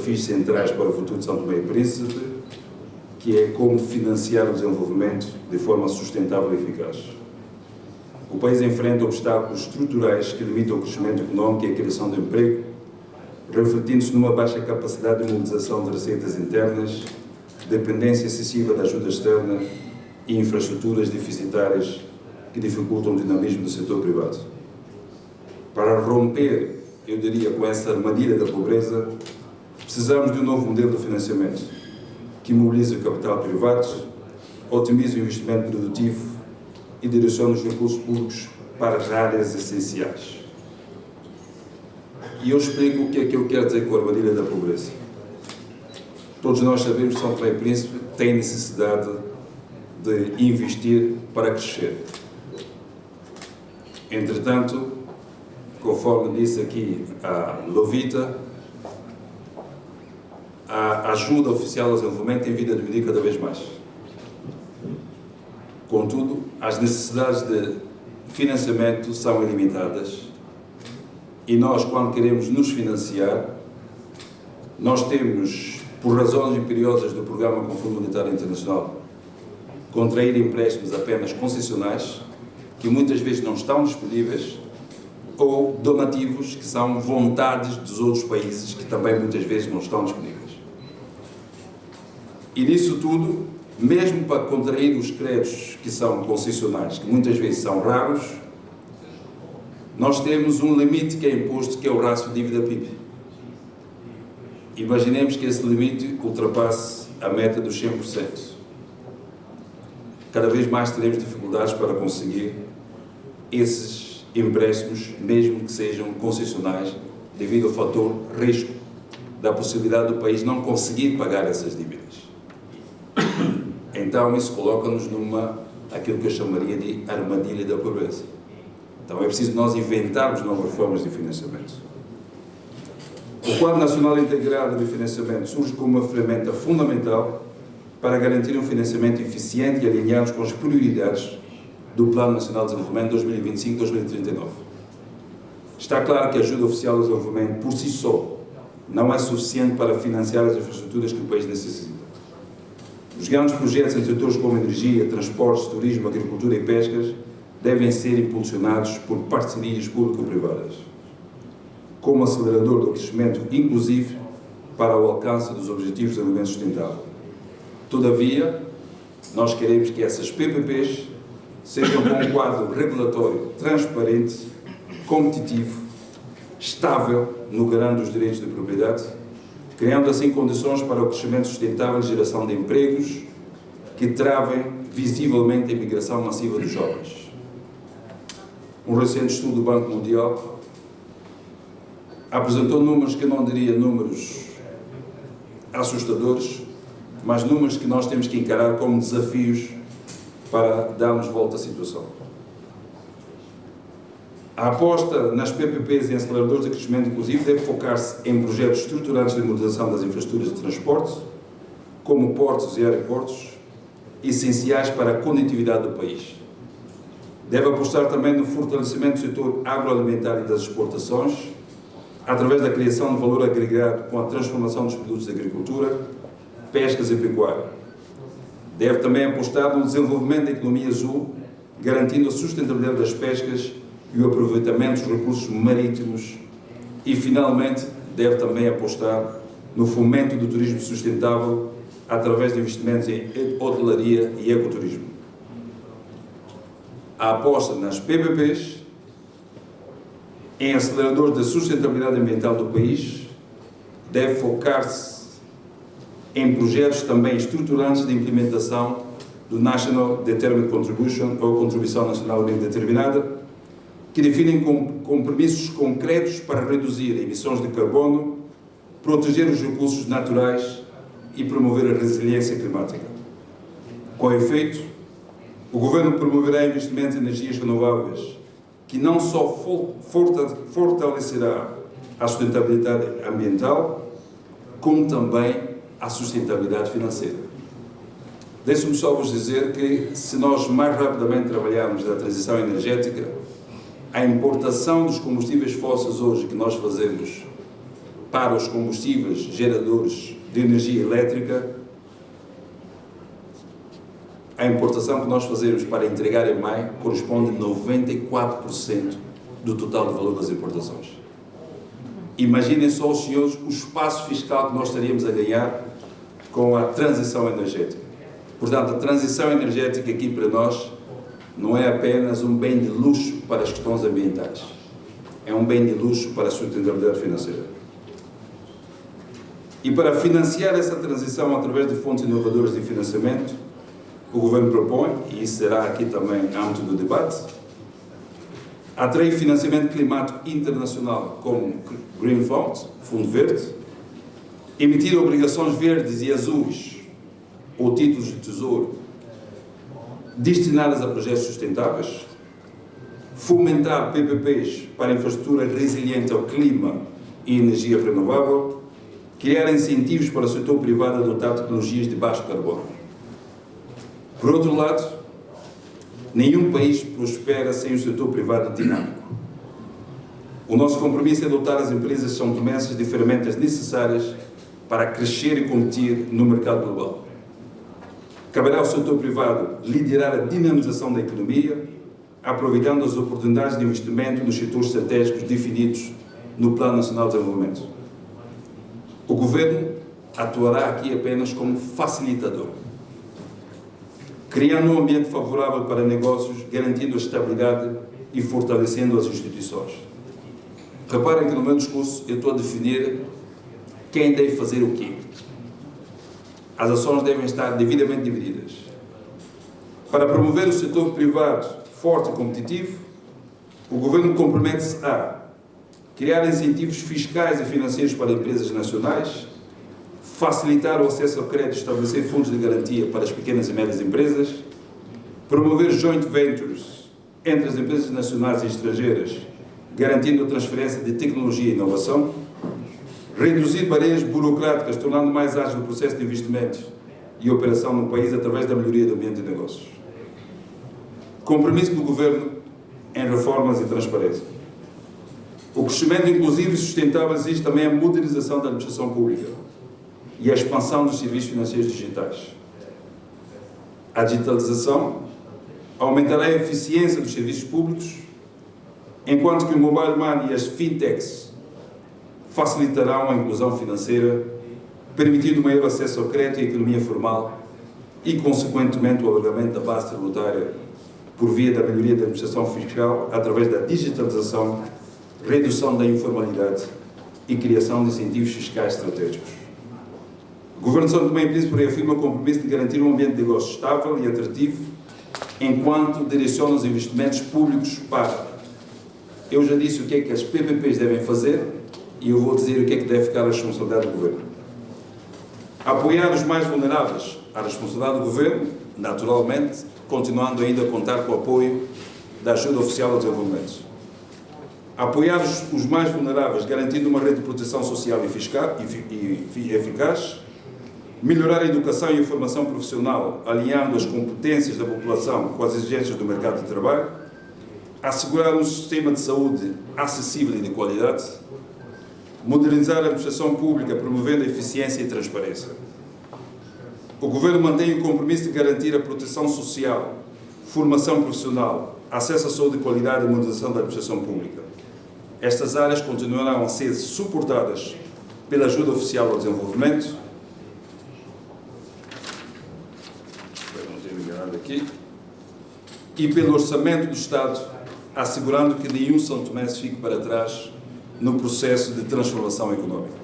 desafios centrais para o futuro de São Tomé e Príncipe, que é como financiar o desenvolvimento de forma sustentável e eficaz. O país enfrenta obstáculos estruturais que limitam o crescimento económico e a criação de emprego, refletindo-se numa baixa capacidade de mobilização de receitas internas, dependência excessiva da ajuda externa e infraestruturas deficitárias que dificultam o dinamismo do setor privado. Para romper, eu diria, com essa armadilha da pobreza, precisamos de um novo modelo de financiamento que mobilize o capital privado, otimize o investimento produtivo e direcione os recursos públicos para as áreas essenciais. E eu explico o que é que eu quero dizer com a armadilha da pobreza. Todos nós sabemos que São Tomé e Príncipe tem necessidade de investir para crescer. Entretanto, conforme disse aqui a Lovita, a ajuda oficial ao desenvolvimento tem vindo a diminuir cada vez mais. Contudo, as necessidades de financiamento são ilimitadas e nós, quando queremos nos financiar, nós temos, por razões imperiosas do Programa com o Fundo Monetário Internacional, contrair empréstimos apenas concessionais, que muitas vezes não estão disponíveis, ou donativos, que são vontades dos outros países, que também muitas vezes não estão disponíveis. E nisso tudo, mesmo para contrair os créditos que são concessionais, que muitas vezes são raros, nós temos um limite que é imposto, que é o rácio dívida-PIB. Imaginemos que esse limite ultrapasse a meta dos 100%. Cada vez mais teremos dificuldades para conseguir esses empréstimos, mesmo que sejam concessionais, devido ao fator risco da possibilidade do país não conseguir pagar essas dívidas. Então, isso coloca-nos aquilo que eu chamaria de armadilha da pobreza. Então, é preciso nós inventarmos novas formas de financiamento. O Quadro Nacional Integrado de Financiamento surge como uma ferramenta fundamental para garantir um financiamento eficiente e alinhado com as prioridades do Plano Nacional de Desenvolvimento 2025-2039. Está claro que a ajuda oficial ao desenvolvimento, por si só, não é suficiente para financiar as infraestruturas que o país necessita. Os grandes projetos em setores como energia, transportes, turismo, agricultura e pescas devem ser impulsionados por parcerias público-privadas, como acelerador do crescimento inclusivo para o alcance dos Objetivos de Desenvolvimento Sustentável. Todavia, nós queremos que essas PPPs sejam com um quadro regulatório transparente, competitivo, estável no garante dos direitos de propriedade, criando assim condições para o crescimento sustentável e geração de empregos que travem visivelmente a imigração massiva dos jovens. Um recente estudo do Banco Mundial apresentou números que eu não diria números assustadores, mas números que nós temos que encarar como desafios para darmos volta à situação. A aposta nas PPPs e em aceleradores de crescimento inclusivo deve focar-se em projetos estruturantes de modernização das infraestruturas de transporte, como portos e aeroportos, essenciais para a conectividade do país. Deve apostar também no fortalecimento do setor agroalimentar e das exportações, através da criação de valor agregado com a transformação dos produtos de agricultura, pescas e pecuária. Deve também apostar no desenvolvimento da economia azul, garantindo a sustentabilidade das pescas e o aproveitamento dos recursos marítimos e, finalmente, deve também apostar no fomento do turismo sustentável através de investimentos em hotelaria e ecoturismo. A aposta nas PPPs, em aceleradores da sustentabilidade ambiental do país, deve focar-se em projetos também estruturantes de implementação do National Determined Contribution, ou Contribuição Nacional Determinada, que definem compromissos concretos para reduzir emissões de carbono, proteger os recursos naturais e promover a resiliência climática. Com efeito, o Governo promoverá investimentos em energias renováveis, que não só fortalecerá a sustentabilidade ambiental, como também a sustentabilidade financeira. Deixe-me só vos dizer que, se nós mais rapidamente trabalharmos na transição energética, a importação dos combustíveis fósseis hoje que nós fazemos para os combustíveis geradores de energia elétrica, a importação que nós fazemos para entregar em maio corresponde a 94% do total do valor das importações. Imaginem só, os senhores, o espaço fiscal que nós estaríamos a ganhar com a transição energética. Portanto, a transição energética aqui para nós não é apenas um bem de luxo para as questões ambientais, é um bem de luxo para a sustentabilidade financeira. E para financiar essa transição através de fontes inovadoras de financiamento, o Governo propõe, e isso será aqui também âmbito do debate, atrair financiamento climático internacional como Green Fund, Fundo Verde, emitir obrigações verdes e azuis ou títulos de tesouro destinadas a projetos sustentáveis, fomentar PPPs para infraestrutura resiliente ao clima e energia renovável, criar incentivos para o setor privado a adotar tecnologias de baixo carbono. Por outro lado, nenhum país prospera sem o setor privado dinâmico. O nosso compromisso é dotar as empresas são-tomenses de ferramentas necessárias para crescer e competir no mercado global. Caberá ao setor privado liderar a dinamização da economia, aproveitando as oportunidades de investimento nos setores estratégicos definidos no Plano Nacional de Desenvolvimento. O Governo atuará aqui apenas como facilitador, criando um ambiente favorável para negócios, garantindo a estabilidade e fortalecendo as instituições. Reparem que no meu discurso eu estou a definir quem deve fazer o quê. As ações devem estar devidamente divididas. Para promover o setor privado forte e competitivo, o Governo compromete-se a criar incentivos fiscais e financeiros para empresas nacionais, facilitar o acesso ao crédito e estabelecer fundos de garantia para as pequenas e médias empresas, promover joint ventures entre as empresas nacionais e estrangeiras, garantindo a transferência de tecnologia e inovação, reduzir barreiras burocráticas, tornando mais ágil o processo de investimento e operação no país através da melhoria do ambiente de negócios. Compromisso do Governo em reformas e transparência. O crescimento inclusivo e sustentável exige também a modernização da administração pública e a expansão dos serviços financeiros digitais. A digitalização aumentará a eficiência dos serviços públicos, enquanto que o mobile money e as fintechs facilitarão a inclusão financeira, permitindo maior acesso ao crédito e à economia formal e, consequentemente, o alargamento da base tributária por via da melhoria da administração fiscal através da digitalização, redução da informalidade e criação de incentivos fiscais estratégicos. O Governo de São Tomé e Príncipe reafirma o compromisso de garantir um ambiente de negócio estável e atrativo, enquanto direciona os investimentos públicos para... Eu já disse o que é que as PPPs devem fazer e eu vou dizer o que é que deve ficar a responsabilidade do Governo. Apoiar os mais vulneráveis, a responsabilidade do Governo, naturalmente, continuando ainda a contar com o apoio da ajuda oficial ao desenvolvimento. Apoiar os mais vulneráveis, garantindo uma rede de proteção social e eficaz. Melhorar a educação e a formação profissional, alinhando as competências da população com as exigências do mercado de trabalho. Assegurar um sistema de saúde acessível e de qualidade. Modernizar a administração pública, promovendo a eficiência e transparência. O Governo mantém o compromisso de garantir a proteção social, formação profissional, acesso à saúde de qualidade e modernização da administração pública. Estas áreas continuarão a ser suportadas pela ajuda oficial ao desenvolvimento, e pelo orçamento do Estado, assegurando que nenhum São Tomense fique para trás no processo de transformação económica.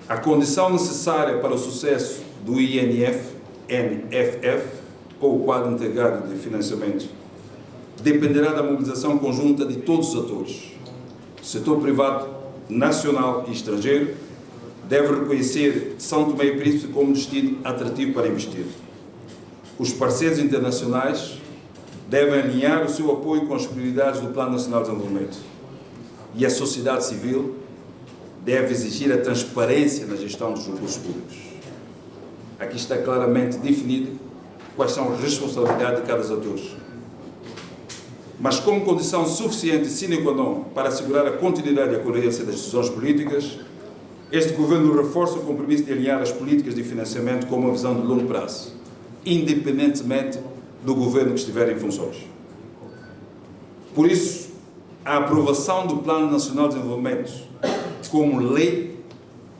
A condição necessária para o sucesso do INF, NFF, ou Quadro Integrado de Financiamento, dependerá da mobilização conjunta de todos os atores. O setor privado, nacional e estrangeiro, deve reconhecer São Tomé e Príncipe como destino atrativo para investir. Os parceiros internacionais devem alinhar o seu apoio com as prioridades do Plano Nacional de Desenvolvimento. E a sociedade civil deve exigir a transparência na gestão dos recursos públicos. Aqui está claramente definido quais são as responsabilidades de cada ator. mas como condição suficiente sine qua non para assegurar a continuidade e a coerência das decisões políticas, este Governo reforça o compromisso de alinhar as políticas de financiamento com uma visão de longo prazo, independentemente do Governo que estiver em funções. Por isso, a aprovação do Plano Nacional de Desenvolvimento como lei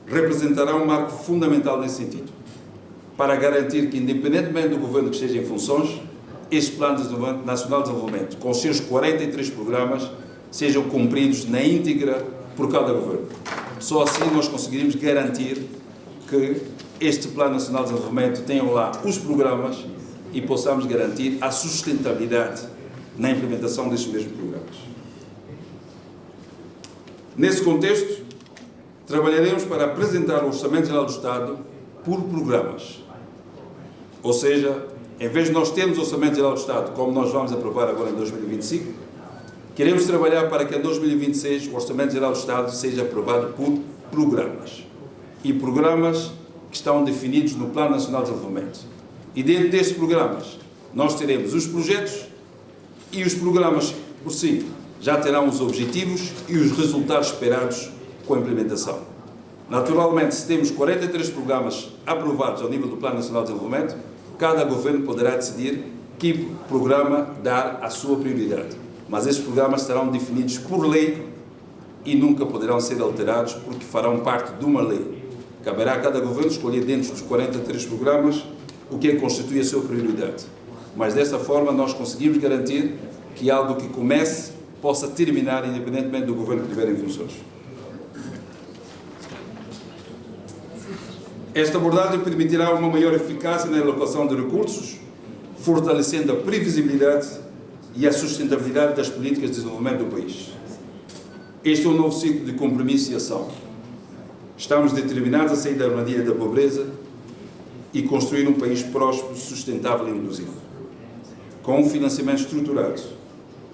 representará um marco fundamental nesse sentido, para garantir que, independentemente do Governo que esteja em funções, este Plano Nacional de Desenvolvimento, com os seus 43 programas, sejam cumpridos na íntegra por cada Governo. Só assim nós conseguiremos garantir que este Plano Nacional de Desenvolvimento tenha lá os programas e possamos garantir a sustentabilidade na implementação destes mesmos programas. Nesse contexto, trabalharemos para apresentar o Orçamento Geral do Estado por programas. Ou seja, em vez de nós termos o Orçamento Geral do Estado, como nós vamos aprovar agora em 2025, queremos trabalhar para que em 2026 o Orçamento Geral do Estado seja aprovado por programas. E programas que estão definidos no Plano Nacional de Desenvolvimento. E dentro destes programas, nós teremos os projetos e os programas, por si, já terão os objetivos e os resultados esperados com a implementação. Naturalmente, se temos 43 programas aprovados ao nível do Plano Nacional de Desenvolvimento, cada governo poderá decidir que programa dar a sua prioridade. Mas esses programas serão definidos por lei e nunca poderão ser alterados porque farão parte de uma lei. Caberá a cada governo escolher dentro dos 43 programas o que constitui a sua prioridade. Mas dessa forma nós conseguimos garantir que algo que comece possa terminar independentemente do governo que estiver em funções. Esta abordagem permitirá uma maior eficácia na alocação de recursos, fortalecendo a previsibilidade e a sustentabilidade das políticas de desenvolvimento do país. Este é um novo ciclo de compromisso e ação. Estamos determinados a sair da armadilha da pobreza e construir um país próspero, sustentável e inclusivo. Com um financiamento estruturado,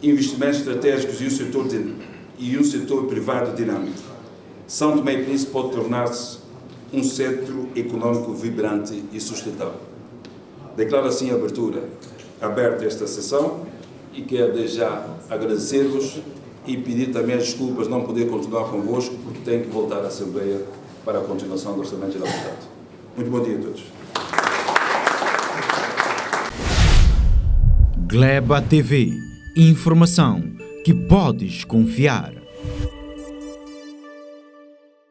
investimentos estratégicos e um setor privado dinâmico, São Tomé e Príncipe pode tornar-se um centro econômico vibrante e sustentável. Declaro assim a aberta esta sessão e quero desde já agradecer-vos e pedir também as desculpas de não poder continuar convosco porque tenho que voltar à Assembleia para a continuação do Orçamento Geral do Estado. Muito bom dia a todos. Gleba TV. Informação que podes confiar.